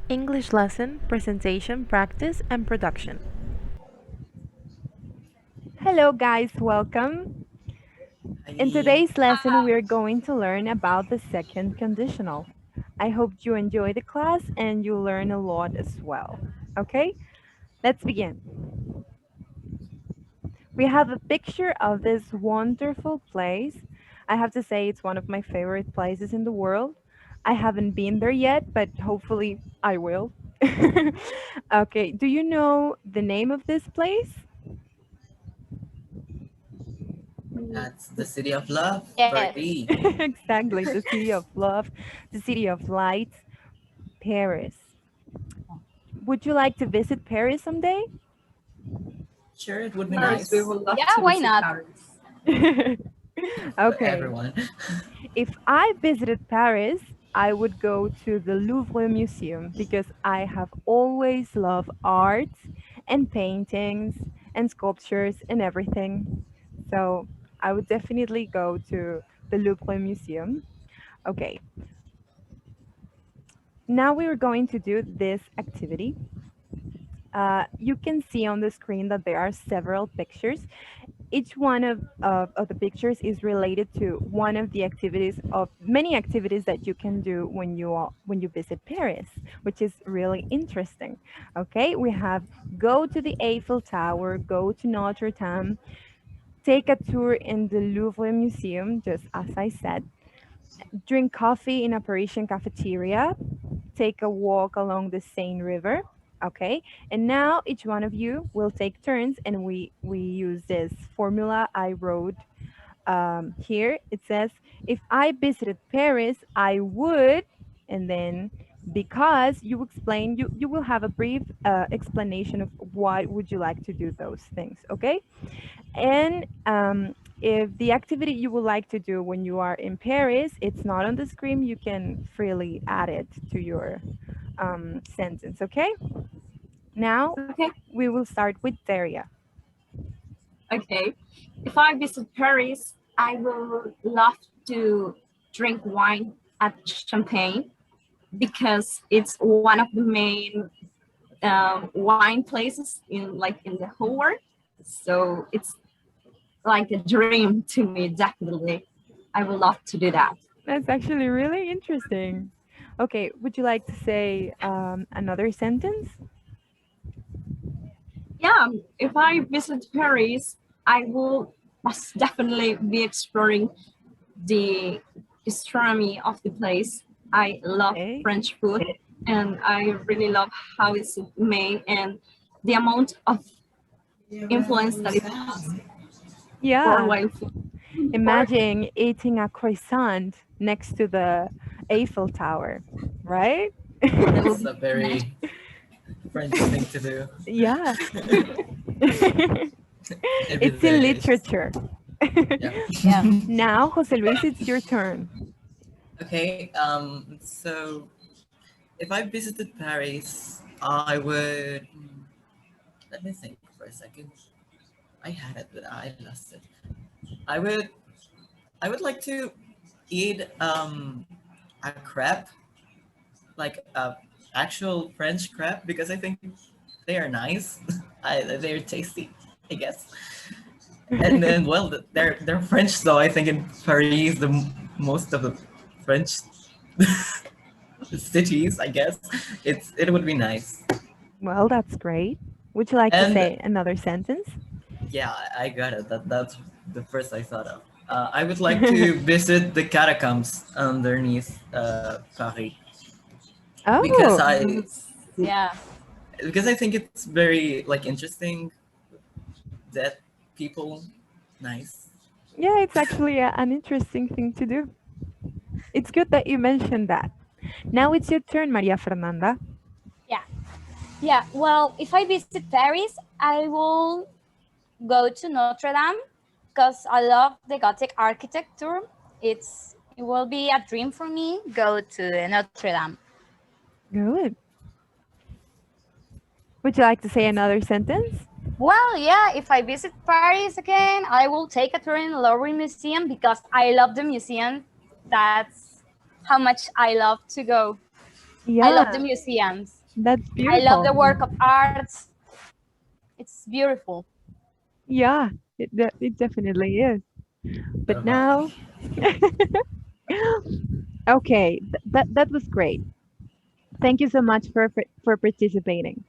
English lesson, presentation, practice, and production. Hello guys, welcome. In Hi. today's lesson, we're going to learn about the second conditional. I hope you enjoy the class and you learn a lot as well. Okay, let's begin. We have a picture of this wonderful place. I have to say it's one of my favorite places in the world. I haven't been there yet, but hopefully I will. Okay, do you know the name of this place? That's the city of love, Yes. Paris. Exactly, the city of love, the city of lights, Paris. Would you like to visit Paris someday? Sure, it would be Yes, we nice would love Yeah, to why visit not? Paris. for Okay. everyone. If I visited Paris, I would go to the Louvre Museum because I have always loved art and paintings and sculptures and everything. So I would definitely go to the Louvre Museum. Okay, now we are going to do this activity. You can see on the screen that there are several pictures. Each one of the pictures is related to one of the activities of many activities that you can do when you visit Paris, which is really interesting. Okay, we have go to the Eiffel Tower, go to Notre Dame, take a tour in the Louvre Museum, just as I said, drink coffee in a Parisian cafeteria, take a walk along the Seine River. Okay, and now each one of you will take turns, and we use this formula I wrote here. It says, if I visited Paris, I would, and then because you explain, you will have a brief explanation of what would you like to do those things. Okay, and if the activity you would like to do when you are in Paris, it's not on the screen, you can freely add it to your sentence. Okay. Now Okay, we will start with Daria. okay. If I visit Paris, I will love to drink wine at Champagne because it's one of the main wine places in the whole world. So it's like a dream to me. Definitely, I would love to do that. That's actually really interesting. Okay, would you like to say another sentence? Yeah, if I visit Paris, I will most definitely be exploring the gastronomy of the place. I love Okay. French food and I really love how it's made and the amount of influence that it has Yeah. worldwide food. Imagine eating a croissant next to the Eiffel Tower, right? That will That's be a very French thing to do. Yeah. Every It's in day is just, literature. yeah. Yeah. Now, Jose Luis, it's your turn. Okay, so if I visited Paris, I would. Let me think for a second. I had it, but I lost it. I would. I would like to eat a crepe, like actual French crepe, because I think they are nice. They're tasty, I guess. And then, well, they're French, though. I think in Paris, most of the French cities, I guess, it would be nice. Well, that's great. Would you like to And say another sentence? yeah, I got it. That's the first I thought of. I would like to visit the catacombs underneath Paris because Oh, Yeah. I think it's very like interesting that people nice. yeah, it's actually an interesting thing to do. It's good that you mentioned that. Now it's your turn, Maria Fernanda. Yeah. Yeah. Well, if I visit Paris, I will go to Notre Dame because I love the Gothic architecture. It will be a dream for me. Go to Notre Dame. Good. Would you like to say another sentence? Well, yeah, if I visit Paris again, I will take a tour in the Louvre Museum because I love the museum. That's how much I love to go. I love Yeah, the museums. That's I beautiful. love the work of arts. It's beautiful. Yeah, it definitely is. But Oh now, my. okay, that was great. Thank you so much for participating.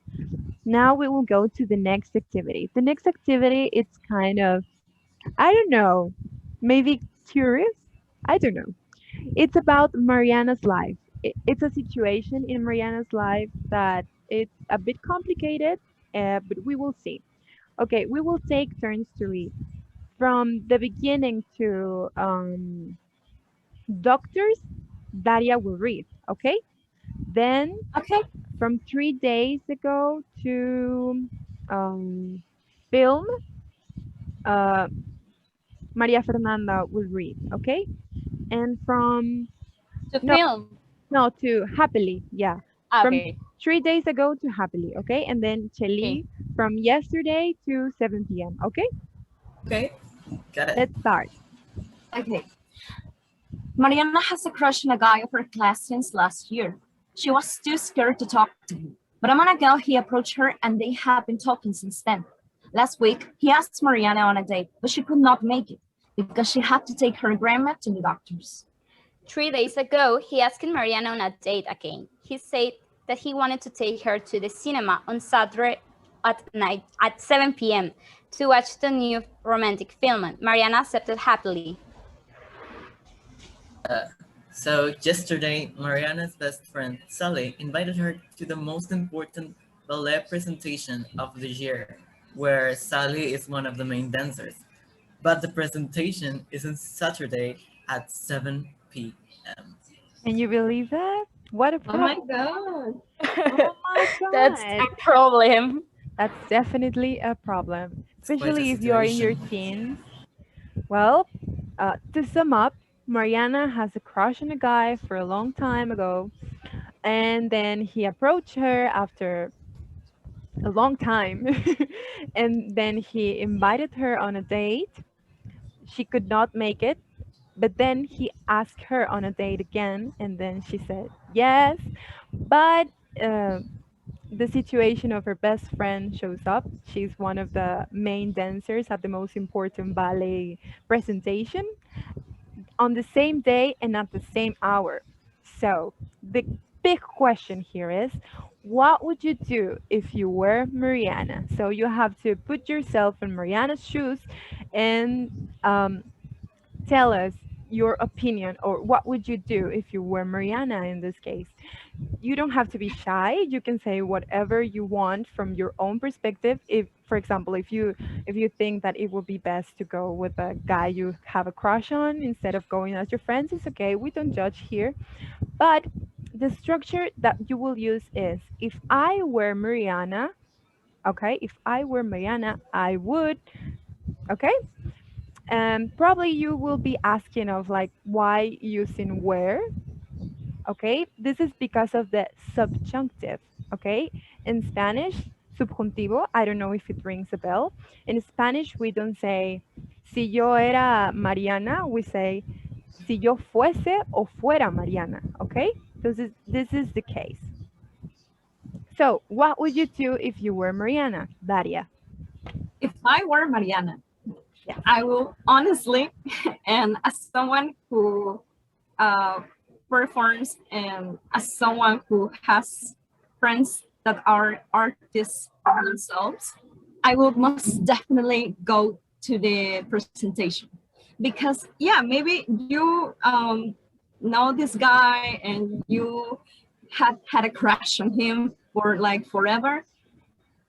Now we will go to the next activity. The next activity, it's kind of, I don't know, maybe curious. I don't know. It's about Mariana's life. It's a situation in Mariana's life that it's a bit complicated, but we will see. Okay, we will take turns to read from the beginning to doctors. Daria will read. Okay, then Okay. from 3 days ago to um, film, uh, Maria Fernanda will read. Okay, and from To no film. no to happily, yeah, from Okay. 3 days ago to happily. Okay, and then Okay. Cheli from yesterday to 7 p.m. Okay, Okay, got it. let's start. Okay. Mariana has a crush on a guy of her class since last year. She was too scared to talk to him. But a month ago, he approached her and they have been talking since then. Last week, he asked Mariana on a date, but she could not make it because she had to take her grandma to the doctors. 3 days ago, he asked Mariana on a date again. He said that he wanted to take her to the cinema on Saturday at night at 7 p.m. to watch the new romantic film. Mariana accepted happily. So yesterday, Mariana's best friend, Sally, invited her to the most important ballet presentation of the year, where Sally is one of the main dancers. But the presentation is on Saturday at 7 p.m. Can you believe that? What a Oh my problem. God. Oh my That's god. a problem. That's definitely a problem, It's quite a especially if you are in your situation. teens. Well, to sum up, Mariana has a crush on a guy for a long time ago, and then he approached her after a long time, and then he invited her on a date. She could not make it, but then he asked her on a date again, and then she said yes, but uh, the situation of her best friend shows up. She's one of the main dancers at the most important ballet presentation on the same day and at the same hour. So, the big question here is, what would you do if you were Mariana? So, you have to put yourself in Mariana's shoes and tell us your opinion, or what would you do if you were Mariana in this case. You don't have to be shy. You can say whatever you want from your own perspective. If, for example, if you think that it would be best to go with a guy you have a crush on instead of going as your friends, it's okay. We don't judge here. But the structure that you will use is, if I were Mariana, okay, if I were Mariana, I would, okay, and probably you will be asking of like why using where. Okay, this is because of the subjunctive. Okay, in Spanish, subjuntivo, I don't know if it rings a bell. In Spanish, we don't say si yo era Mariana, we say si yo fuese o fuera Mariana. Okay, this is the case. So what would you do if you were Mariana, Daria? If I were Mariana, Yes. I will honestly, and as someone who uh, performs and as someone who has friends that are artists themselves, I will most definitely go to the presentation because yeah, maybe you know this guy and you have had a crush on him for like forever,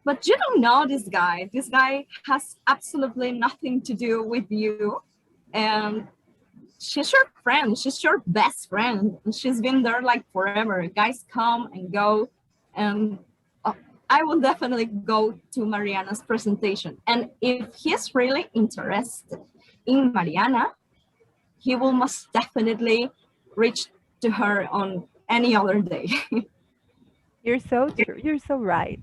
but you don't know this guy. This guy has absolutely nothing to do with you, and she's your friend. She's your best friend. And she's been there like forever. Guys come and go. And I will definitely go to Mariana's presentation. And if he's really interested in Mariana, he will most definitely reach to her on any other day. You're so true. You're so right.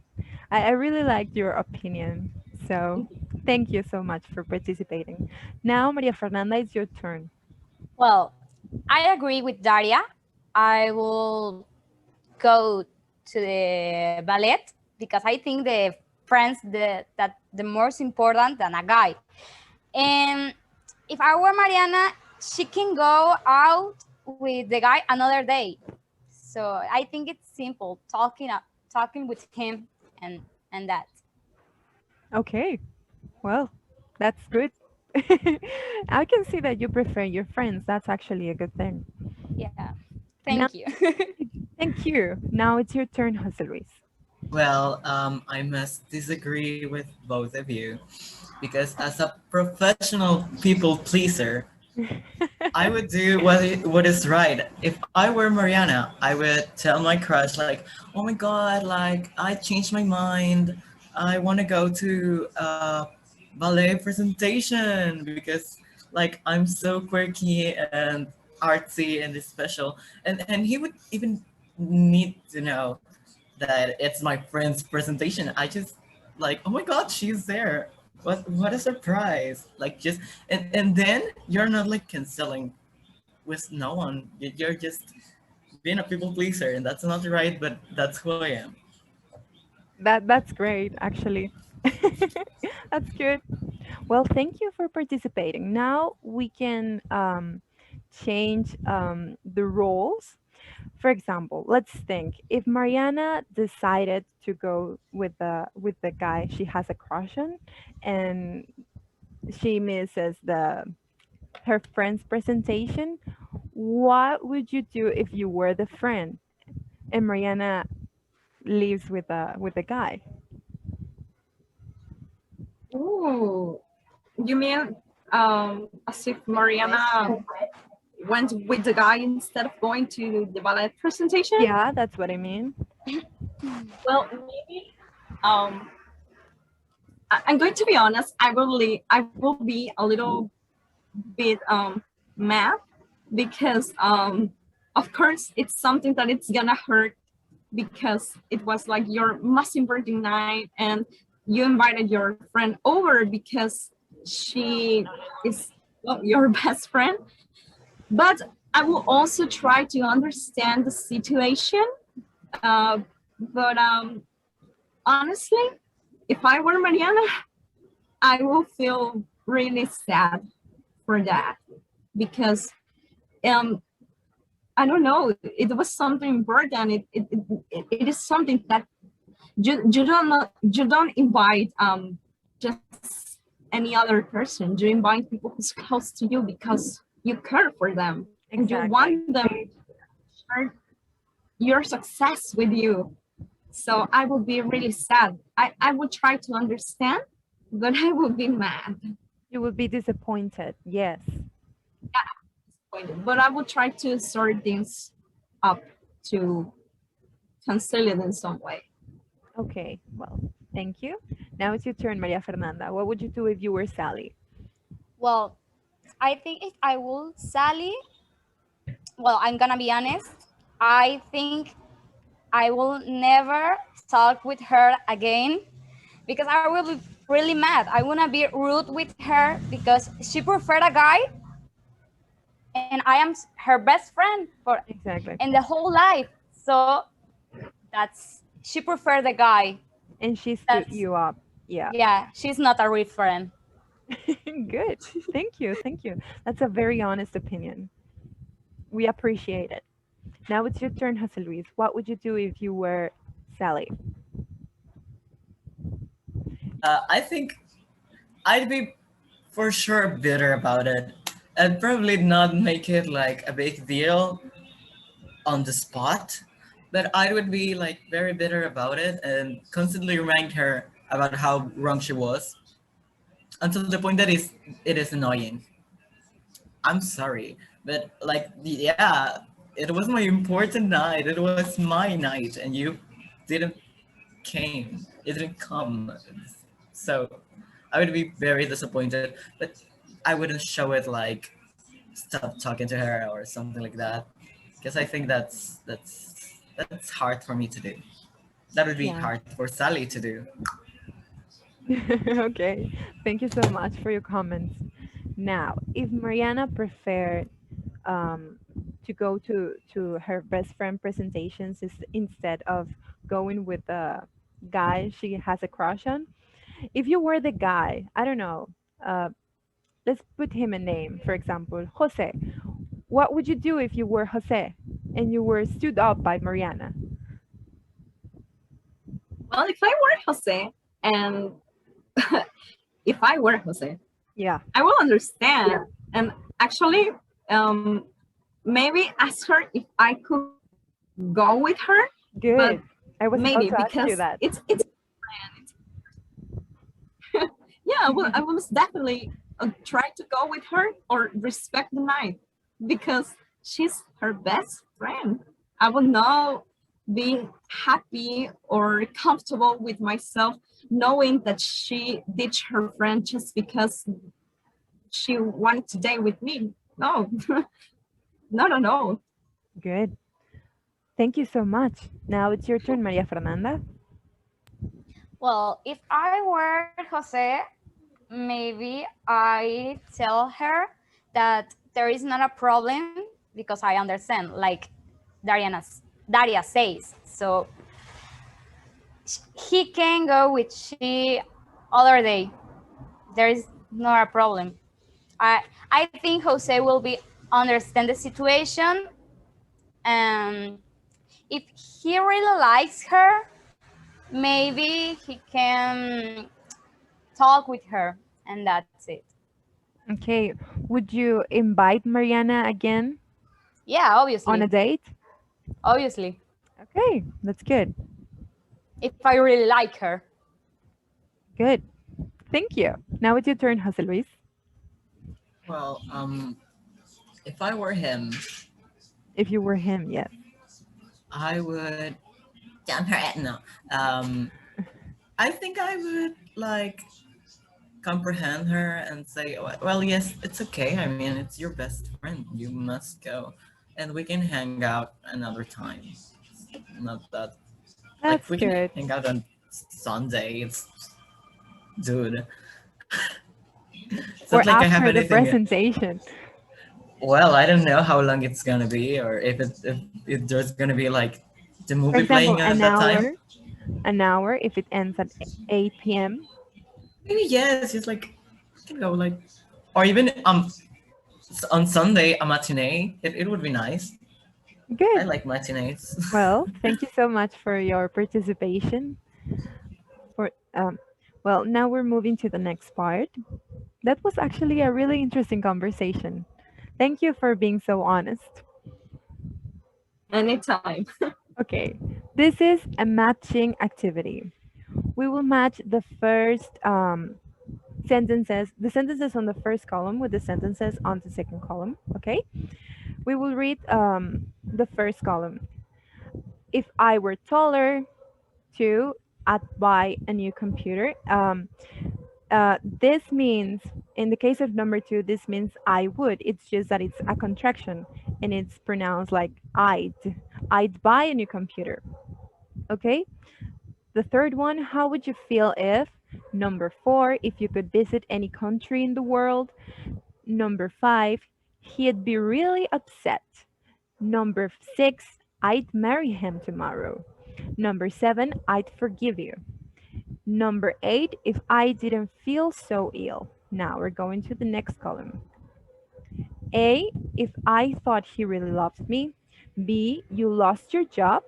I really liked your opinion. So thank you so much for participating. Now, Maria Fernanda, it's your turn. Well, I agree with Daria. I will go to the ballet because I think the friends that the most important than a guy. And if I were Mariana, she can go out with the guy another day. So I think it's simple talking with him and that. Okay, well, that's good. I can see that you prefer your friends. That's actually a good thing. Yeah. Now, Thank you. thank you. Now it's your turn, Jose Luis. Well, I must disagree with both of you because as a professional people pleaser, I would do what is right. If I were Mariana, I would tell my crush like, "Oh my God, like I changed my mind. I want to go to a ballet presentation because like I'm so quirky and artsy and special." And he would even need to know that it's my friend's presentation. I just like, oh my God, she's there. What a surprise. Like just and then you're not like canceling with no one. You're just being a people pleaser, and that's not right, but that's who I am. That's great, actually. That's good. Well, thank you for participating. Now we can change the roles. For example, let's think if Mariana decided to go with the guy she has a crush on, and she misses the her friend's presentation. What would you do if you were the friend and Mariana leaves with a guy? Ooh, you mean as if Mariana went with the guy instead of going to the ballet presentation? Yeah, that's what I mean. Well, maybe I'm going to be honest. I will be a little bit mad because of course it's something that it's gonna hurt because it was like your most important night and you invited your friend over because she is your best friend. But I will also try to understand the situation. But honestly, if I were Mariana, I will feel really sad for that because I don't know, it was something important. It is something that you don't invite just any other person. You invite people who's close to you because you care for them and you Exactly. want them to share your success with you. So I will be really sad. I will try to understand, but I will be mad. You would be disappointed. Yes. But I will try to sort things up to conceal it in some way. Okay. Well, thank you. Now it's your turn, Maria Fernanda. What would you do if you were Sally? Well, I think if I will Sally, well, I'm gonna be honest. I think I will never talk with her again because I will be really mad. I wanna be rude with her because she preferred a guy and I am her best friend for Exactly. in the whole life. So that's she preferred the guy. And she stood That's you up. Yeah. yeah, she's not a real friend. Good. Thank you. Thank you. That's a very honest opinion. We appreciate it. Now it's your turn, Jose Luis. What would you do if you were Sally? I think I'd be for sure bitter about it. I'd probably not make it like a big deal on the spot, but I would be like very bitter about it and constantly remind her about how wrong she was until the point that it is annoying. I'm sorry, but like yeah, it was my important night. It was my night, and you didn't came. It didn't come. So I would be very disappointed, but I wouldn't show it like stop talking to her or something like that, because I think that's hard for me to do. That would be Yeah. hard for Sally to do. Okay. Thank you so much for your comments. Now, if Mariana preferred to go to her best friend presentations instead of going with the guy she has a crush on. If you were the guy, I don't know, uh, let's put him a name, for example, Jose. What would you do if you were Jose and you were stood up by Mariana? Well, if I were Jose, and if I were Jose, Yeah. I will understand and actually maybe ask her if I could go with her. Good. I was Maybe about to ask you because that. it's yeah, well, I will definitely try to go with her or respect the night because she's her best friend. I will not be happy or comfortable with myself knowing that she ditched her friend just because she wanted to date with me. No, no. Good. Thank you so much. Now it's your turn, Maria Fernanda. Well, if I were Jose, maybe I tell her that there is not a problem because I understand, like Daria says. So he can go with she other day. There is not a problem. I think Jose will be understand the situation, and if he really likes her, maybe he can talk with her, and that's it. Okay. Would you invite Mariana again Yeah, on obviously, a date? obviously, Okay, that's good. if I really like her. Good. Thank you. Now it's your turn, Jose Luis. Well, if I were him, If you were him, yes. I would. Damn her, no. I think I would like comprehend her and say, well, yes, it's okay. I mean, it's your best friend. You must go, and we can hang out another time. Not that That's we can good. hang out on Sunday. It's dude. It's Or not like I have after the anything. presentation. Well, I don't know how long it's gonna be, or if there's gonna be like the For movie example, playing at that time. an hour if it ends at 8 p.m. Maybe yes. It's like I can go like, or even on Sunday a matinee. It would be nice. I Good. like matinees. Well, thank you so much for your participation. For well, now we're moving to the next part. That was actually a really interesting conversation. Thank you for being so honest. Anytime. Okay, this is a matching activity. We will match the first the sentences on the first column with the sentences on the second column. Okay, we will read the first column. If I were taller, to I'd buy a new computer. This means, in the case of number two, this means I would. It's just that it's a contraction and it's pronounced like I'd buy a new computer. Okay. The third one, how would you feel if? Number four, if you could visit any country in the world. Number five, he'd be really upset. Number six, I'd marry him tomorrow. Number seven, I'd forgive you. Number eight, if I didn't feel so ill. Now we're going to the next column. A, if I thought he really loved me. B, you lost your job.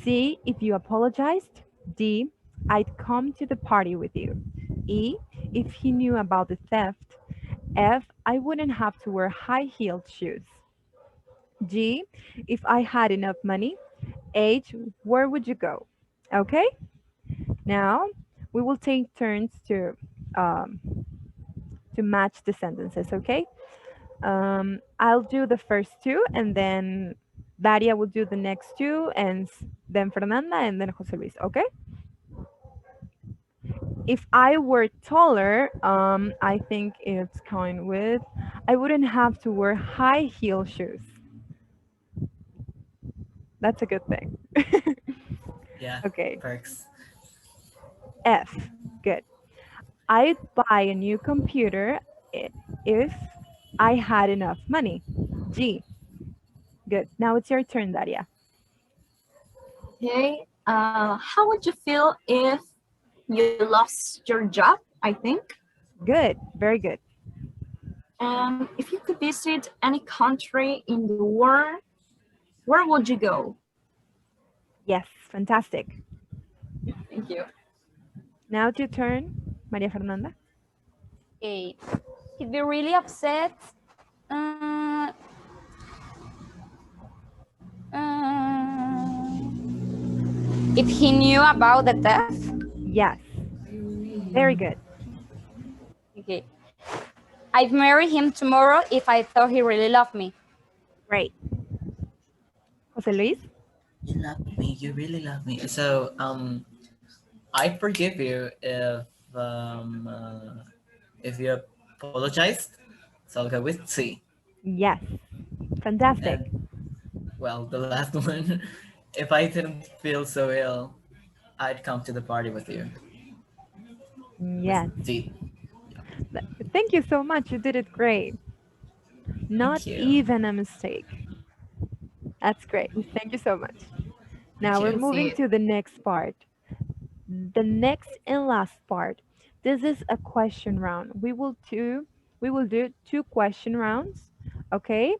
C, if you apologized. D, I'd come to the party with you. E, if he knew about the theft. F, I wouldn't have to wear high-heeled shoes. G, if I had enough money. H, where would you go? Okay? Now, we will take turns to match the sentences, okay? I'll do the first two, and then Daria will do the next two, and then Fernanda, and then Jose Luis, okay? If I were taller, I think it's going with, I wouldn't have to wear high heel shoes. That's a good thing. Yeah. Okay. Perks. F, good. I'd buy a new computer if I had enough money. G, good. Now it's your turn, Daria. Okay. How would you feel if you lost your job? I think. Good, very good. If you could visit any country in the world, where would you go? Yes, fantastic. Thank you. Now it's your turn, Maria Fernanda. Okay. He'd be really upset. If he knew about the theft. Yes, very good. Okay. I'd marry him tomorrow if I thought he really loved me. Great. Jose Luis? You love me. You really love me. So I forgive you if you apologized. So I'll go with C. Yes, fantastic. And well, the last one, if I didn't feel so ill, I'd come to the party with you. Yes. With D. Thank you so much. You did it great. Not you. even a mistake. That's great. Thank you so much. Now we're you. moving to the next part. The next and last part. This is a question round. We will do 2 question rounds. Okay.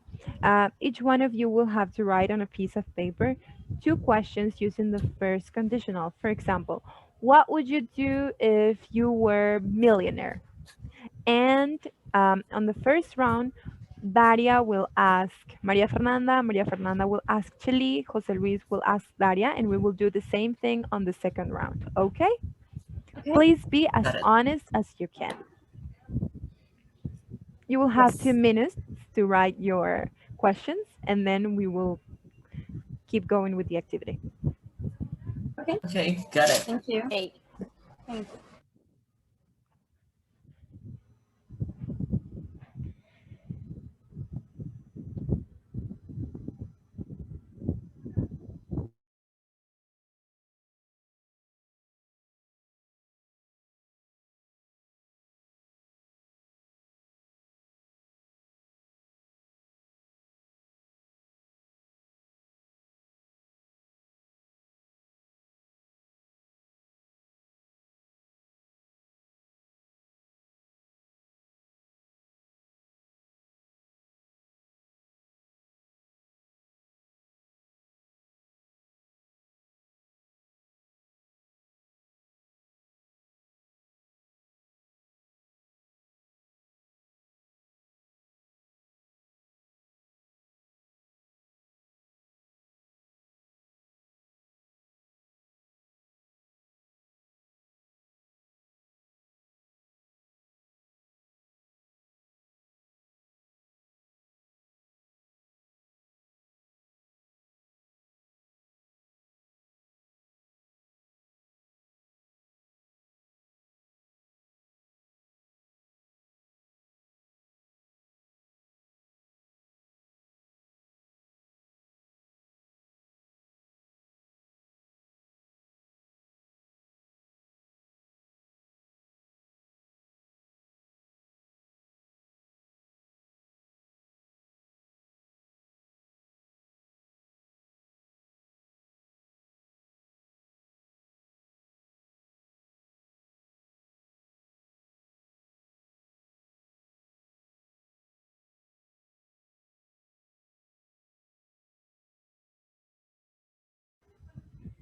Each one of you will have to write on a piece of paper 2 questions using the first conditional. For example, what would you do if you were millionaire? And on the first round, Daria will ask Maria Fernanda will ask Chili, Jose Luis will ask Daria, and we will do the same thing on the second round, okay? Okay. Please be as Got it. honest as you can. You will have 2 minutes to write your questions, and then we will keep going with the activity. Okay. Okay, got it. Thank you. Okay. Thank you.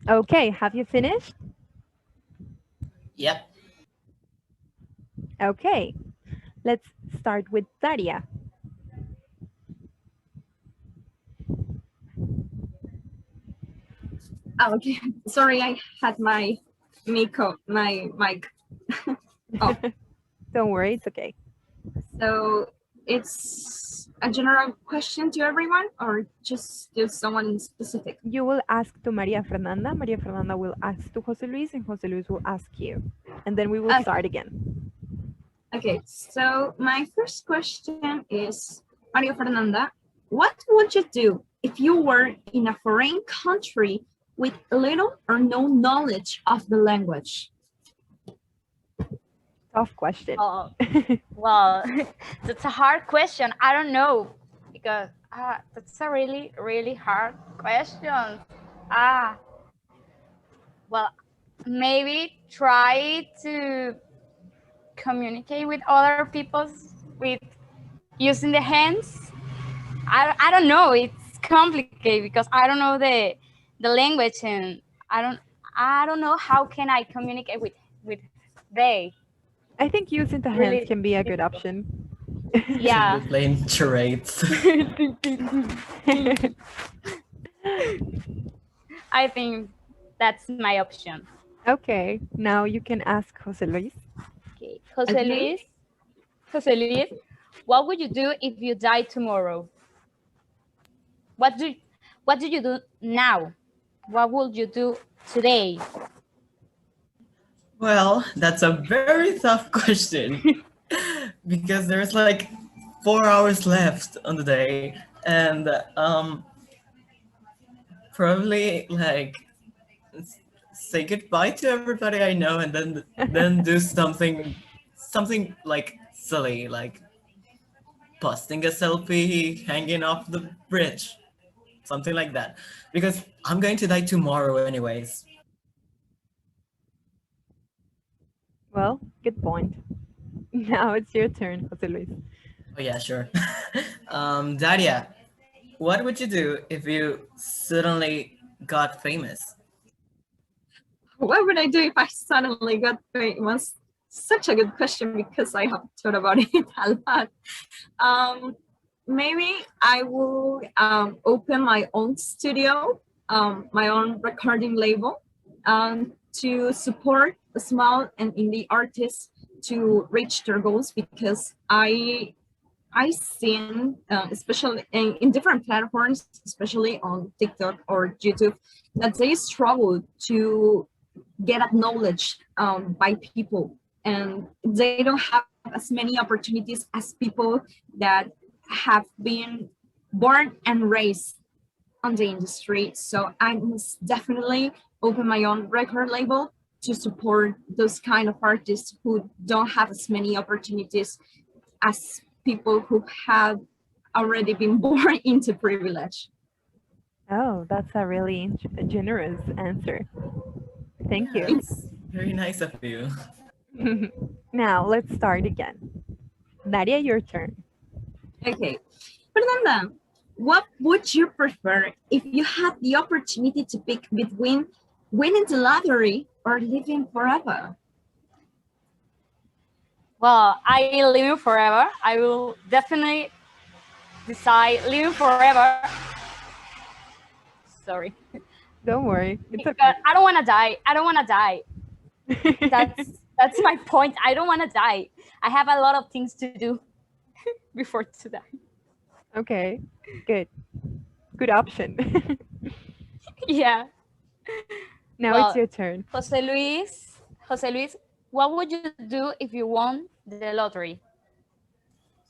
Okay, have you finished? Yep. Okay, let's start with Daria. Oh, okay. Sorry, I had my mic. Oh. Don't worry, it's okay. So it's a general question to everyone, or just to someone in specific? You will ask to Maria Fernanda will ask to Jose Luis, and Jose Luis will ask you. And then we will start again. Okay, so my first question is, Maria Fernanda, what would you do if you were in a foreign country with little or no knowledge of the language? Tough question. Oh, well, that's a hard question. I don't know, because that's a really, really hard question. Well, maybe try to communicate with other people with using the hands. I don't know. It's complicated because I don't know the language, and I don't know how can I communicate with they. I think using the hands Really can be a good difficult. option. Yeah. Simply playing charades. I think that's my option. Okay, now you can ask Jose Luis. Okay. Jose Okay. Luis. Jose Luis, what would you do if you die tomorrow? What do you do now? What would you do today? Well, that's a very tough question because there's like 4 hours left on the day, and probably like say goodbye to everybody I know, and then do something like silly, like posting a selfie hanging off the bridge, something like that, because I'm going to die tomorrow anyways. Well, good point. Now it's your turn, Jose Luis. Oh yeah, sure. Daria, what would you do if you suddenly got famous? What would I do if I suddenly got famous? Such a good question because I have thought about it a lot. Maybe I will open my own studio, my own recording label, to support small and indie artists to reach their goals, because I seen, especially in different platforms, especially on TikTok or YouTube, that they struggle to get acknowledged by people, and they don't have as many opportunities as people that have been born and raised on the industry. So I must definitely open my own record label to support those kind of artists who don't have as many opportunities as people who have already been born into privilege. Oh, that's a really generous answer. Thank Yeah, you. it's very nice of you. Now let's start again. Daria, your turn. Okay, Fernanda, what would you prefer if you had the opportunity to pick between winning the lottery or living forever? Well, I live forever. I will definitely decide living forever. Sorry. Don't worry. It's Because okay. I don't want to die. I don't want to die. That's my point. I don't want to die. I have a lot of things to do before to die. Okay, good. Good option. Yeah. Now Well, it's your turn. Jose Luis, what would you do if you won the lottery?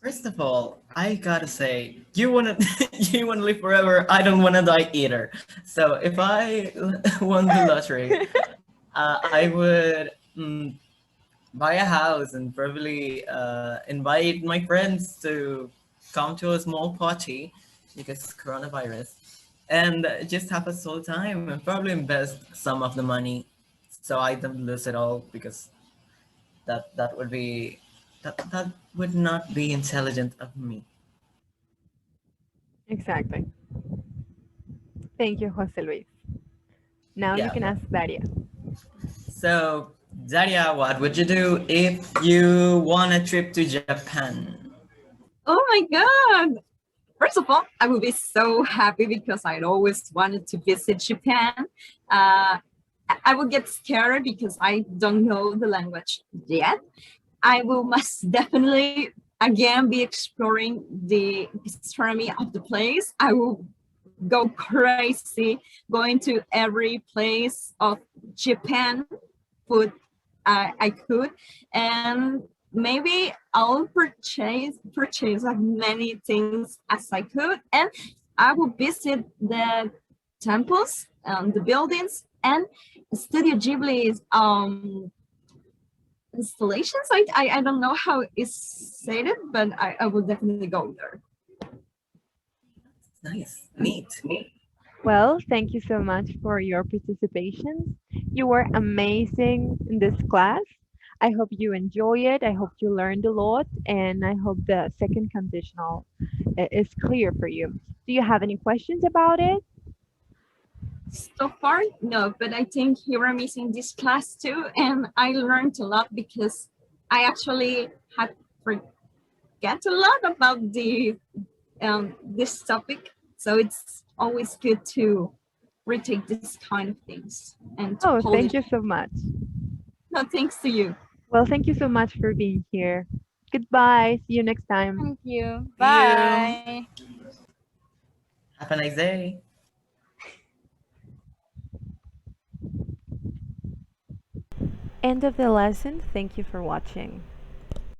First of all, I gotta say, you wanna you wanna live forever. I don't wanna die either. So if I won the lottery, I would buy a house and probably invite my friends to come to a small party because coronavirus, and just have a soul time and probably invest some of the money so I don't lose it all, because that would be that would not be intelligent of me. Exactly. Thank you, Jose Luis. Now you Yeah. can ask Daria. So, Daria, what would you do if you won a trip to Japan? Oh my God. First of all, I would be so happy because I'd always wanted to visit Japan. I would get scared because I don't know the language yet. I will most definitely again be exploring the gastronomy of the place. I will go crazy going to every place of Japan food I could, and maybe I'll purchase as many things as I could, and I will visit the temples, the buildings, and Studio Ghibli's installations. I don't know how it's stated, but I will definitely go there. Nice, neat. Well, thank you so much for your participation. You were amazing in this class. I hope you enjoy it. I hope you learned a lot, and I hope the second conditional is clear for you. Do you have any questions about it? So far, no, but I think you were missing this class too, and I learned a lot because I actually had forget a lot about the this topic. So it's always good to retake this kind of things and to Oh, thank polish. you so much. No, thanks to you. Well, thank you so much for being here. Goodbye. See you next time. Thank you. See you. Bye. Have a nice day. End of the lesson. Thank you for watching.